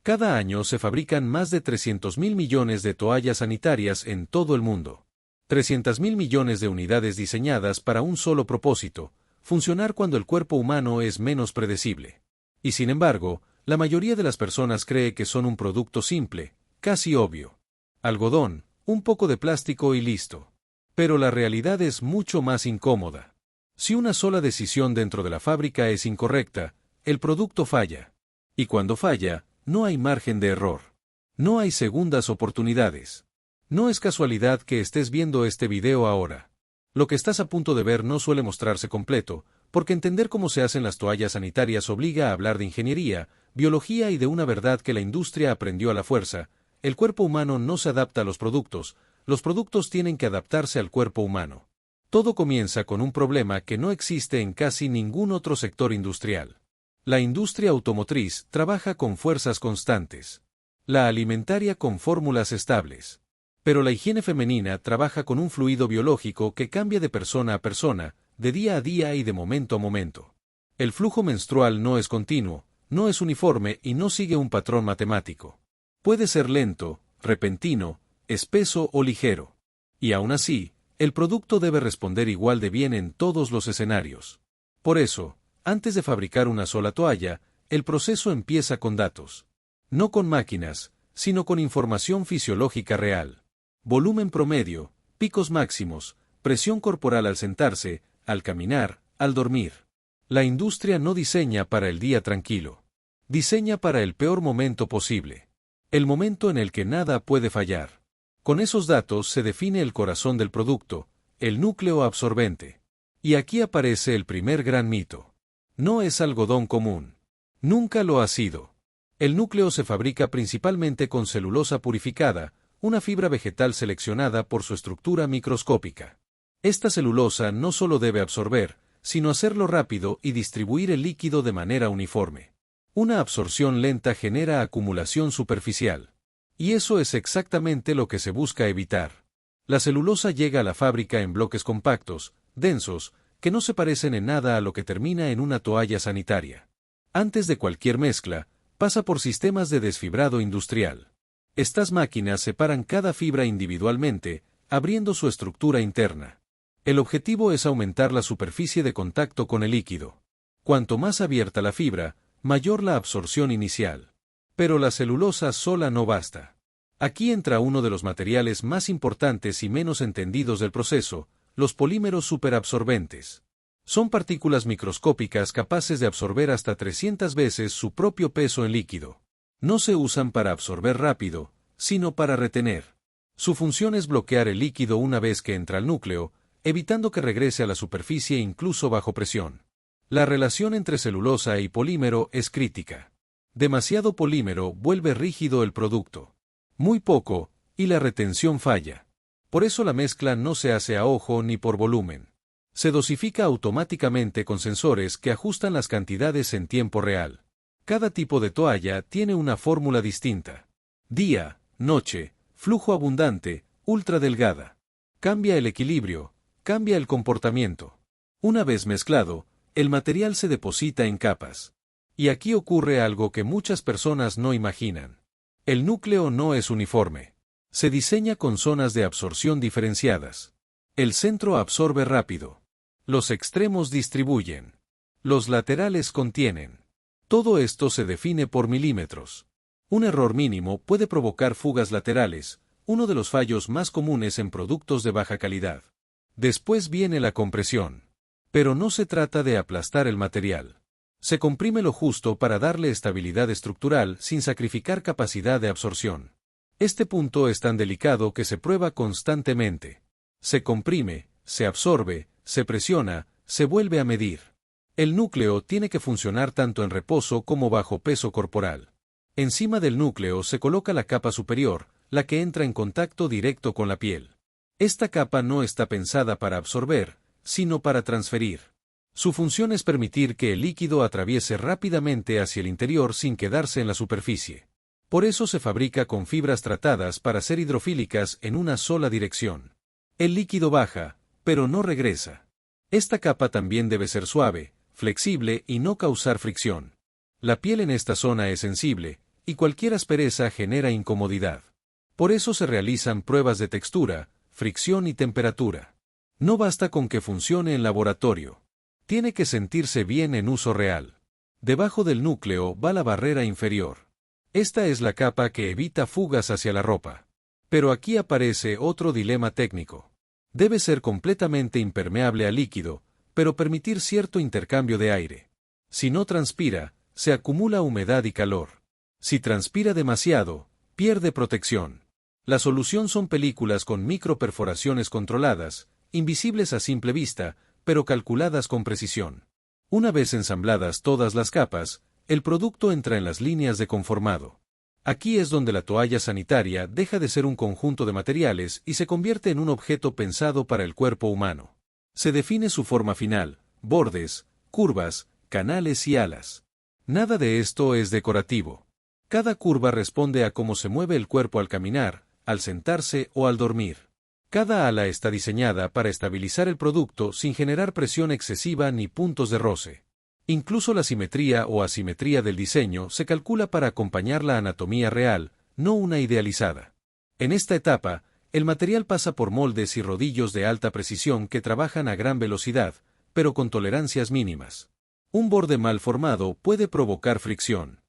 Cada año se fabrican más de 300.000 millones de toallas sanitarias en todo el mundo. 300.000 millones de unidades diseñadas para un solo propósito: funcionar cuando el cuerpo humano es menos predecible. Y sin embargo, la mayoría de las personas cree que son un producto simple, casi obvio. Algodón, un poco de plástico y listo. Pero la realidad es mucho más incómoda. Si una sola decisión dentro de la fábrica es incorrecta, el producto falla. Y cuando falla, no hay margen de error. No hay segundas oportunidades. No es casualidad que estés viendo este video ahora. Lo que estás a punto de ver no suele mostrarse completo, porque entender cómo se hacen las toallas sanitarias obliga a hablar de ingeniería, biología y de una verdad que la industria aprendió a la fuerza: el cuerpo humano no se adapta a los productos tienen que adaptarse al cuerpo humano. Todo comienza con un problema que no existe en casi ningún otro sector industrial. La industria automotriz trabaja con fuerzas constantes. La alimentaria con fórmulas estables. Pero la higiene femenina trabaja con un fluido biológico que cambia de persona a persona, de día a día y de momento a momento. El flujo menstrual no es continuo, no es uniforme y no sigue un patrón matemático. Puede ser lento, repentino, espeso o ligero. Y aún así, el producto debe responder igual de bien en todos los escenarios. Por eso, antes de fabricar una sola toalla, el proceso empieza con datos. No con máquinas, sino con información fisiológica real. Volumen promedio, picos máximos, presión corporal al sentarse, al caminar, al dormir. La industria no diseña para el día tranquilo. Diseña para el peor momento posible. El momento en el que nada puede fallar. Con esos datos se define el corazón del producto, el núcleo absorbente. Y aquí aparece el primer gran mito. No es algodón común. Nunca lo ha sido. El núcleo se fabrica principalmente con celulosa purificada, una fibra vegetal seleccionada por su estructura microscópica. Esta celulosa no solo debe absorber, sino hacerlo rápido y distribuir el líquido de manera uniforme. Una absorción lenta genera acumulación superficial. Y eso es exactamente lo que se busca evitar. La celulosa llega a la fábrica en bloques compactos, densos, que no se parecen en nada a lo que termina en una toalla sanitaria. Antes de cualquier mezcla, pasa por sistemas de desfibrado industrial. Estas máquinas separan cada fibra individualmente, abriendo su estructura interna. El objetivo es aumentar la superficie de contacto con el líquido. Cuanto más abierta la fibra, mayor la absorción inicial. Pero la celulosa sola no basta. Aquí entra uno de los materiales más importantes y menos entendidos del proceso: los polímeros superabsorbentes. Son partículas microscópicas capaces de absorber hasta 300 veces su propio peso en líquido. No se usan para absorber rápido, sino para retener. Su función es bloquear el líquido una vez que entra al núcleo, evitando que regrese a la superficie incluso bajo presión. La relación entre celulosa y polímero es crítica. Demasiado polímero vuelve rígido el producto. Muy poco, y la retención falla. Por eso la mezcla no se hace a ojo ni por volumen. Se dosifica automáticamente con sensores que ajustan las cantidades en tiempo real. Cada tipo de toalla tiene una fórmula distinta. Día, noche, flujo abundante, ultra delgada. Cambia el equilibrio, cambia el comportamiento. Una vez mezclado, el material se deposita en capas. Y aquí ocurre algo que muchas personas no imaginan. El núcleo no es uniforme. Se diseña con zonas de absorción diferenciadas. El centro absorbe rápido. Los extremos distribuyen. Los laterales contienen. Todo esto se define por milímetros. Un error mínimo puede provocar fugas laterales, uno de los fallos más comunes en productos de baja calidad. Después viene la compresión. Pero no se trata de aplastar el material. Se comprime lo justo para darle estabilidad estructural sin sacrificar capacidad de absorción. Este punto es tan delicado que se prueba constantemente. Se comprime, se absorbe, se presiona, se vuelve a medir. El núcleo tiene que funcionar tanto en reposo como bajo peso corporal. Encima del núcleo se coloca la capa superior, la que entra en contacto directo con la piel. Esta capa no está pensada para absorber, sino para transferir. Su función es permitir que el líquido atraviese rápidamente hacia el interior sin quedarse en la superficie. Por eso se fabrica con fibras tratadas para ser hidrofílicas en una sola dirección. El líquido baja, pero no regresa. Esta capa también debe ser suave, flexible y no causar fricción. La piel en esta zona es sensible, y cualquier aspereza genera incomodidad. Por eso se realizan pruebas de textura, fricción y temperatura. No basta con que funcione en laboratorio. Tiene que sentirse bien en uso real. Debajo del núcleo va la barrera inferior. Esta es la capa que evita fugas hacia la ropa. Pero aquí aparece otro dilema técnico. Debe ser completamente impermeable al líquido, pero permitir cierto intercambio de aire. Si no transpira, se acumula humedad y calor. Si transpira demasiado, pierde protección. La solución son películas con microperforaciones controladas, invisibles a simple vista, pero calculadas con precisión. Una vez ensambladas todas las capas, el producto entra en las líneas de conformado. Aquí es donde la toalla sanitaria deja de ser un conjunto de materiales y se convierte en un objeto pensado para el cuerpo humano. Se define su forma final, bordes, curvas, canales y alas. Nada de esto es decorativo. Cada curva responde a cómo se mueve el cuerpo al caminar, al sentarse o al dormir. Cada ala está diseñada para estabilizar el producto sin generar presión excesiva ni puntos de roce. Incluso la simetría o asimetría del diseño se calcula para acompañar la anatomía real, no una idealizada. En esta etapa, el material pasa por moldes y rodillos de alta precisión que trabajan a gran velocidad, pero con tolerancias mínimas. Un borde mal formado puede provocar fricción.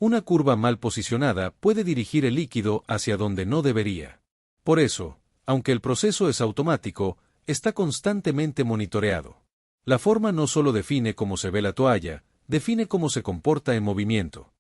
Una curva mal posicionada puede dirigir el líquido hacia donde no debería. Por eso, aunque el proceso es automático, está constantemente monitoreado. La forma no solo define cómo se ve la toalla, define cómo se comporta en movimiento.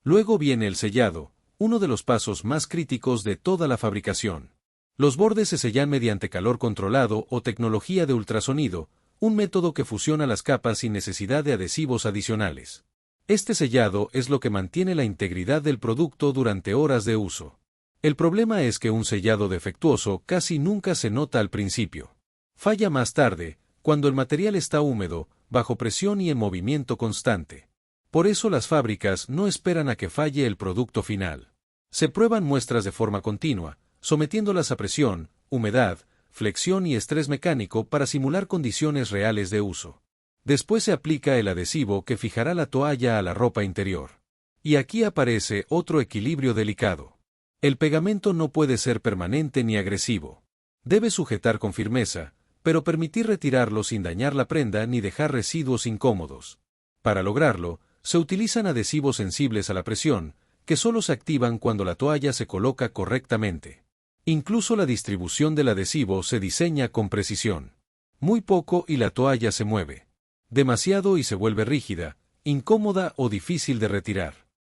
Luego viene el sellado, uno de los pasos más críticos de toda la fabricación. Los bordes se sellan mediante calor controlado o tecnología de ultrasonido, un método que fusiona las capas sin necesidad de adhesivos adicionales. Este sellado es lo que mantiene la integridad del producto durante horas de uso. El problema es que un sellado defectuoso casi nunca se nota al principio. Falla más tarde, cuando el material está húmedo, bajo presión y en movimiento constante. Por eso las fábricas no esperan a que falle el producto final. Se prueban muestras de forma continua, sometiéndolas a presión, humedad, flexión y estrés mecánico para simular condiciones reales de uso. Después se aplica el adhesivo que fijará la toalla a la ropa interior. Y aquí aparece otro equilibrio delicado. El pegamento no puede ser permanente ni agresivo. Debe sujetar con firmeza, pero permitir retirarlo sin dañar la prenda ni dejar residuos incómodos. Para lograrlo, se utilizan adhesivos sensibles a la presión, que solo se activan cuando la toalla se coloca correctamente. Incluso la distribución del adhesivo se diseña con precisión. Muy poco y la toalla se mueve. Demasiado y se vuelve rígida, incómoda o difícil de retirar.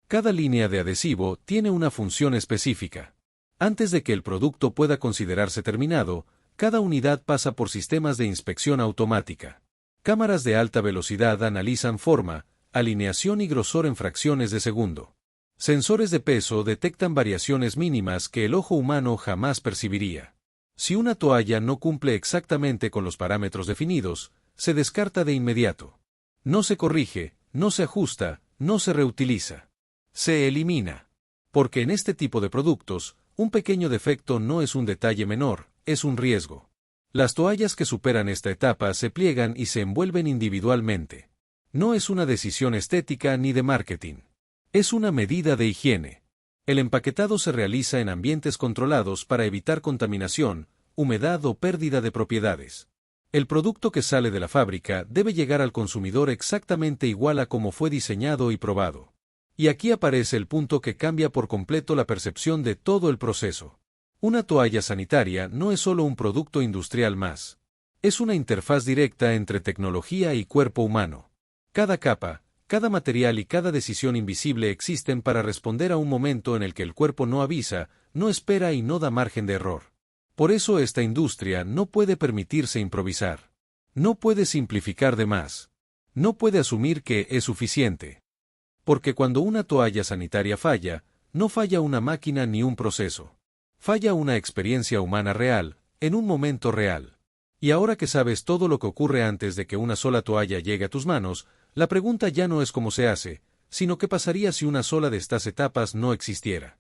Cada línea de adhesivo tiene una función específica. Antes de que el producto pueda considerarse terminado, cada unidad pasa por sistemas de inspección automática. Cámaras de alta velocidad analizan forma, alineación y grosor en fracciones de segundo. Sensores de peso detectan variaciones mínimas que el ojo humano jamás percibiría. Si una toalla no cumple exactamente con los parámetros definidos, se descarta de inmediato. No se corrige, no se ajusta, no se reutiliza. Se elimina. Porque en este tipo de productos, un pequeño defecto no es un detalle menor, es un riesgo. Las toallas que superan esta etapa se pliegan y se envuelven individualmente. No es una decisión estética ni de marketing. Es una medida de higiene. El empaquetado se realiza en ambientes controlados para evitar contaminación, humedad o pérdida de propiedades. El producto que sale de la fábrica debe llegar al consumidor exactamente igual a como fue diseñado y probado. Y aquí aparece el punto que cambia por completo la percepción de todo el proceso. Una toalla sanitaria no es solo un producto industrial más. Es una interfaz directa entre tecnología y cuerpo humano. Cada capa, cada material y cada decisión invisible existen para responder a un momento en el que el cuerpo no avisa, no espera y no da margen de error. Por eso esta industria no puede permitirse improvisar. No puede simplificar de más. No puede asumir que es suficiente. Porque cuando una toalla sanitaria falla, no falla una máquina ni un proceso. Falla una experiencia humana real, en un momento real. Y ahora que sabes todo lo que ocurre antes de que una sola toalla llegue a tus manos, la pregunta ya no es cómo se hace, sino qué pasaría si una sola de estas etapas no existiera.